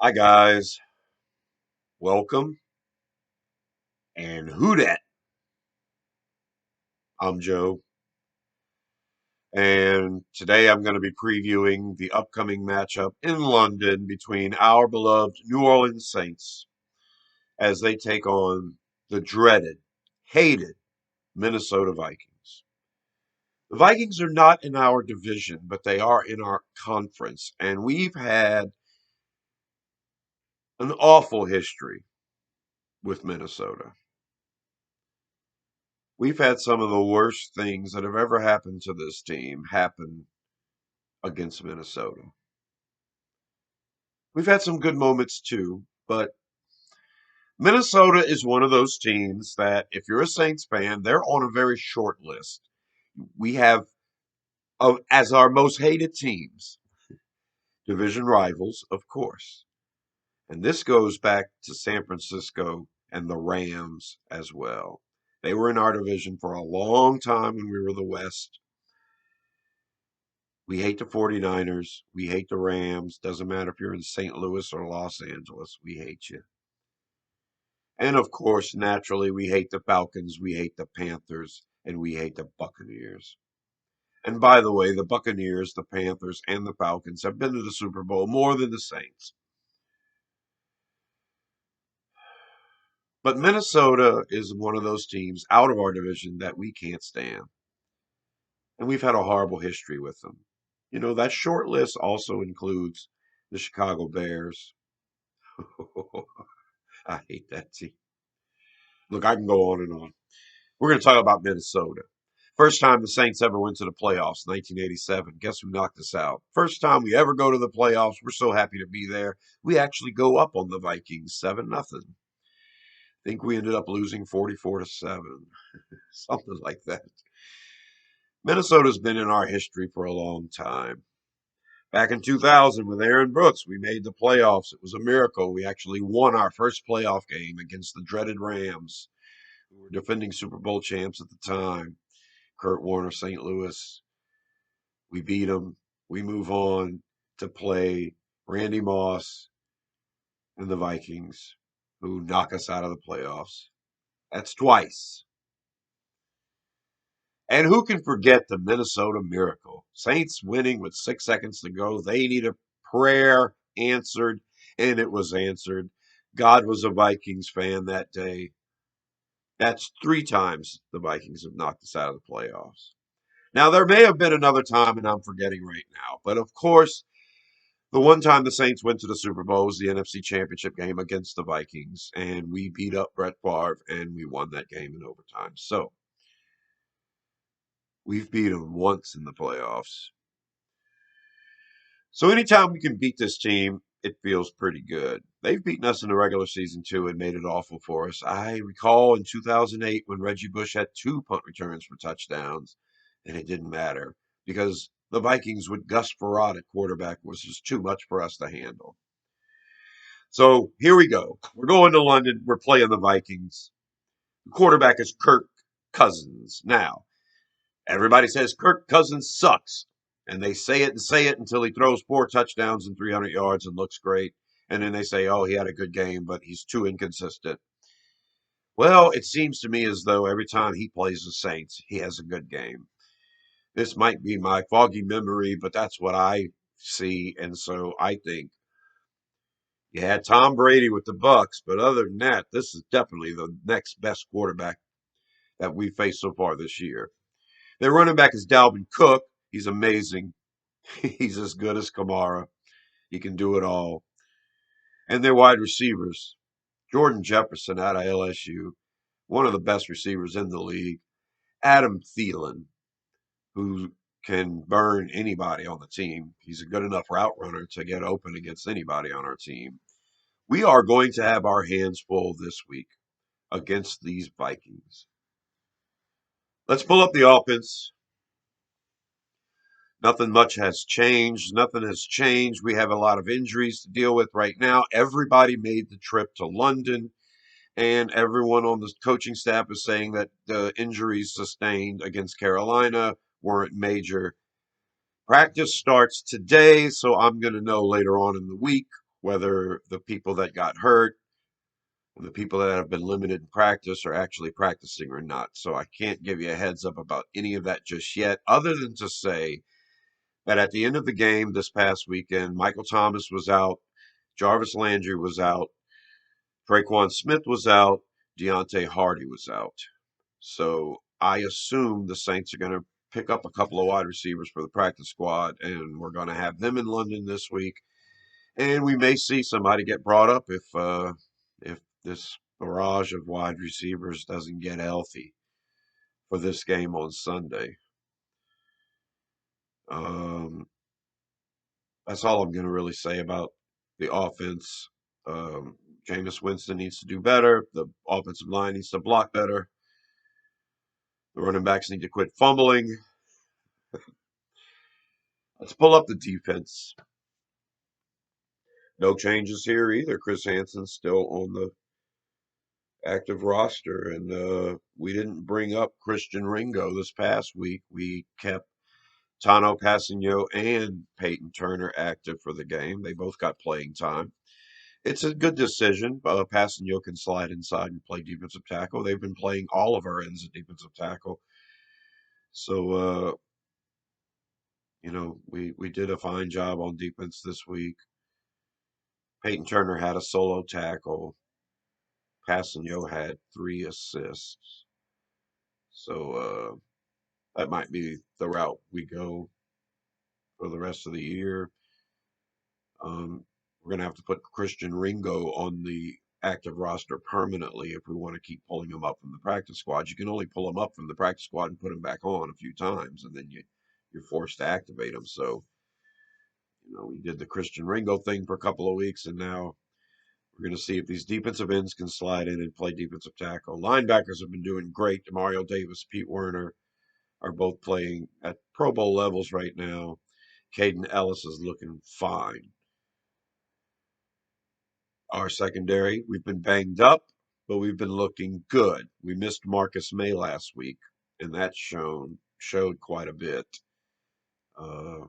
Hi guys, welcome and who dat? I'm Joe, and today I'm going to be previewing the upcoming matchup in London between our beloved New Orleans Saints as they take on the dreaded, hated Minnesota Vikings. The Vikings are not in our division, but they are in our conference, and we've had an awful history with Minnesota. We've had some of the worst things that have ever happened to this team happen against Minnesota. We've had some good moments too, but Minnesota is one of those teams that if you're a Saints fan, they're on a very short list. We have as our most hated teams, division rivals, of course. And this goes back to San Francisco and the Rams as well. They were in our division for a long time when we were the West. We hate the 49ers. We hate the Rams. Doesn't matter if you're in St. Louis or Los Angeles. We hate you. And of course, naturally, we hate the Falcons, we hate the Panthers, and we hate the Buccaneers. And by the way, the Buccaneers, the Panthers, and the Falcons have been to the Super Bowl more than the Saints. But Minnesota is one of those teams out of our division that we can't stand. And we've had a horrible history with them. You know, that short list also includes the Chicago Bears. I hate that team. Look, I can go on and on. We're going to talk about Minnesota. First time the Saints ever went to the playoffs, 1987. Guess who knocked us out? First time we ever go to the playoffs. We're so happy to be there. We actually go up on the Vikings 7-0. Think we ended up losing 44-7, something like that. Minnesota's been in our history for a long time. Back in 2000 with Aaron Brooks, we made the playoffs. It was a miracle. We actually won our first playoff game against the dreaded Rams, who were defending Super Bowl champs at the time. Kurt Warner, St. Louis. We beat them. We move on to play Randy Moss and the Vikings, who knock us out of the playoffs. That's twice. And who can forget the Minnesota Miracle? Saints winning with 6 seconds to go. They need a prayer answered, and it was answered. God was a Vikings fan that day. That's three times the Vikings have knocked us out of the playoffs. Now, there may have been another time, and I'm forgetting right now. But of course, the one time the Saints went to the Super Bowl was the NFC Championship game against the Vikings, and we beat up Brett Favre, and we won that game in overtime. So we've beat them once in the playoffs. So anytime we can beat this team, it feels pretty good. They've beaten us in the regular season too and made it awful for us. I recall in 2008 when Reggie Bush had two punt returns for touchdowns, and it didn't matter because the Vikings with Gus Frerotte at quarterback was just too much for us to handle. So here we go. We're going to London. We're playing the Vikings. The quarterback is Kirk Cousins. Now, everybody says Kirk Cousins sucks. And they say it until he throws four touchdowns and 300 yards and looks great. And then they say, oh, he had a good game, but he's too inconsistent. Well, it seems to me as though every time he plays the Saints, he has a good game. This might be my foggy memory, but that's what I see. And so I think you had Tom Brady with the Bucks, but other than that, this is definitely the next best quarterback that we've faced so far this year. Their running back is Dalvin Cook. He's amazing. He's as good as Kamara. He can do it all. And their wide receivers, Jordan Jefferson out of LSU, one of the best receivers in the league. Adam Thielen, who can burn anybody on the team. He's a good enough route runner to get open against anybody on our team. We are going to have our hands full this week against these Vikings. Let's pull up the offense. Nothing much has changed. Nothing has changed. We have a lot of injuries to deal with right now. Everybody made the trip to London, and everyone on the coaching staff is saying that the injuries sustained against Carolina weren't major. Practice starts today, so I'm going to know later on in the week whether the people that got hurt and the people that have been limited in practice are actually practicing or not. So I can't give you a heads up about any of that just yet, other than to say that at the end of the game this past weekend, Michael Thomas was out, Jarvis Landry was out, Traquan Smith was out, Deontay Hardy was out. So I assume the Saints are going to pick up a couple of wide receivers for the practice squad, and we're going to have them in London this week. And we may see somebody get brought up if this barrage of wide receivers doesn't get healthy for this game on Sunday. Um, that's all I'm going to really say about the offense. Um, Jameis Winston needs to do better. The offensive line needs to block better. The running backs need to quit fumbling. Let's pull up the defense. No changes here either. Chris Hansen's still on the active roster, and we didn't bring up Christian Ringo this past week. We kept Tano Passanio and Peyton Turner active for the game. They both got playing time. It's a good decision. Passanio can slide inside and play defensive tackle. They've been playing all of our ends at defensive tackle. So, we did a fine job on defense this week. Peyton Turner had a solo tackle. Passanio had 3 assists. So that might be the route we go for the rest of the year. We're going to have to put Christian Ringo on the active roster permanently if we want to keep pulling him up from the practice squad. You can only pull him up from the practice squad and put him back on a few times, and then you're forced to activate him. So, we did the Christian Ringo thing for a couple of weeks, and now we're going to see if these defensive ends can slide in and play defensive tackle. Linebackers have been doing great. Mario Davis, Pete Werner are both playing at Pro Bowl levels right now. Caden Ellis is looking fine. Our secondary, we've been banged up, but we've been looking good. We missed Marcus May last week, and that showed quite a bit. Uh,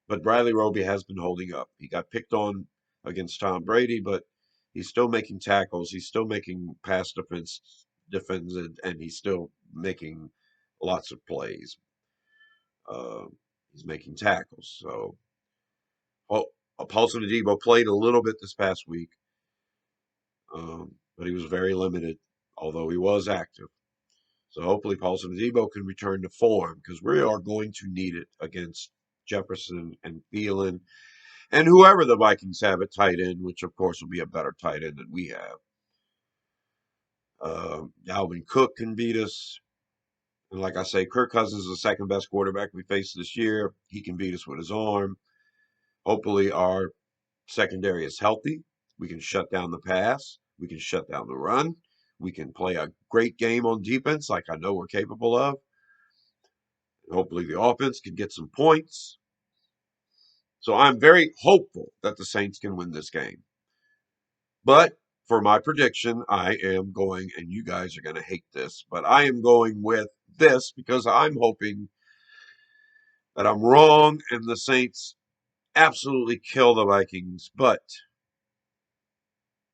but Bradley Roby has been holding up. He got picked on against Tom Brady, but he's still making tackles. He's still making pass defense, and he's still making lots of plays. Uh, he's making tackles. So, Paulson Adebo played a little bit this past week, but he was very limited, although he was active. So hopefully Paulson Adebo can return to form because we are going to need it against Jefferson and Thielen and whoever the Vikings have at tight end, which of course will be a better tight end than we have. Dalvin Cook can beat us. And like I say, Kirk Cousins is the second best quarterback we faced this year. He can beat us with his arm. Hopefully our secondary is healthy. We can shut down the pass. We can shut down the run. We can play a great game on defense like I know we're capable of. Hopefully the offense can get some points. So I'm very hopeful that the Saints can win this game. But for my prediction, I am going, and you guys are going to hate this, but I am going with this because I'm hoping that I'm wrong and the Saints absolutely kill the Vikings. But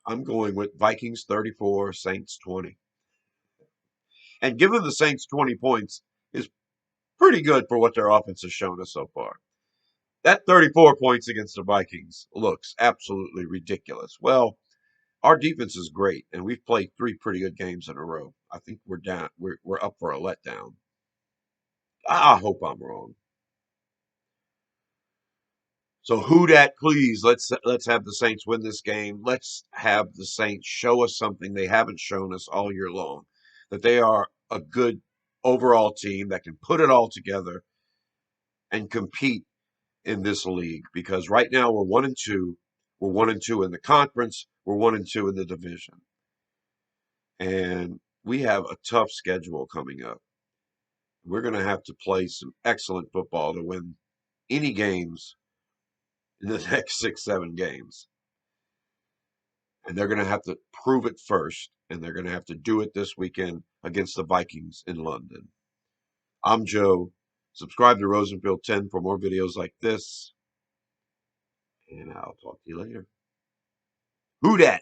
I'm going with Vikings 34, Saints 20. And giving the Saints 20 points is pretty good for what their offense has shown us so far. That 34 points against the Vikings looks absolutely ridiculous. Well, our defense is great, and we've played 3 pretty good games in a row. I think we're down. We're up for a letdown. I hope I'm wrong. So who dat, please? Let's have the Saints win this game. Let's have the Saints show us something they haven't shown us all year long. That they are a good overall team that can put it all together and compete in this league. Because right now we're 1-2. We're 1-2 in the conference. We're 1-2 in the division. And we have a tough schedule coming up. We're going to have to play some excellent football to win any games in the next 6, 7 games. And they're going to have to prove it first, and they're going to have to do it this weekend against the Vikings in London. I'm Joe. Subscribe to Rosenfield 10 for more videos like this, and I'll talk to you later. Who dat?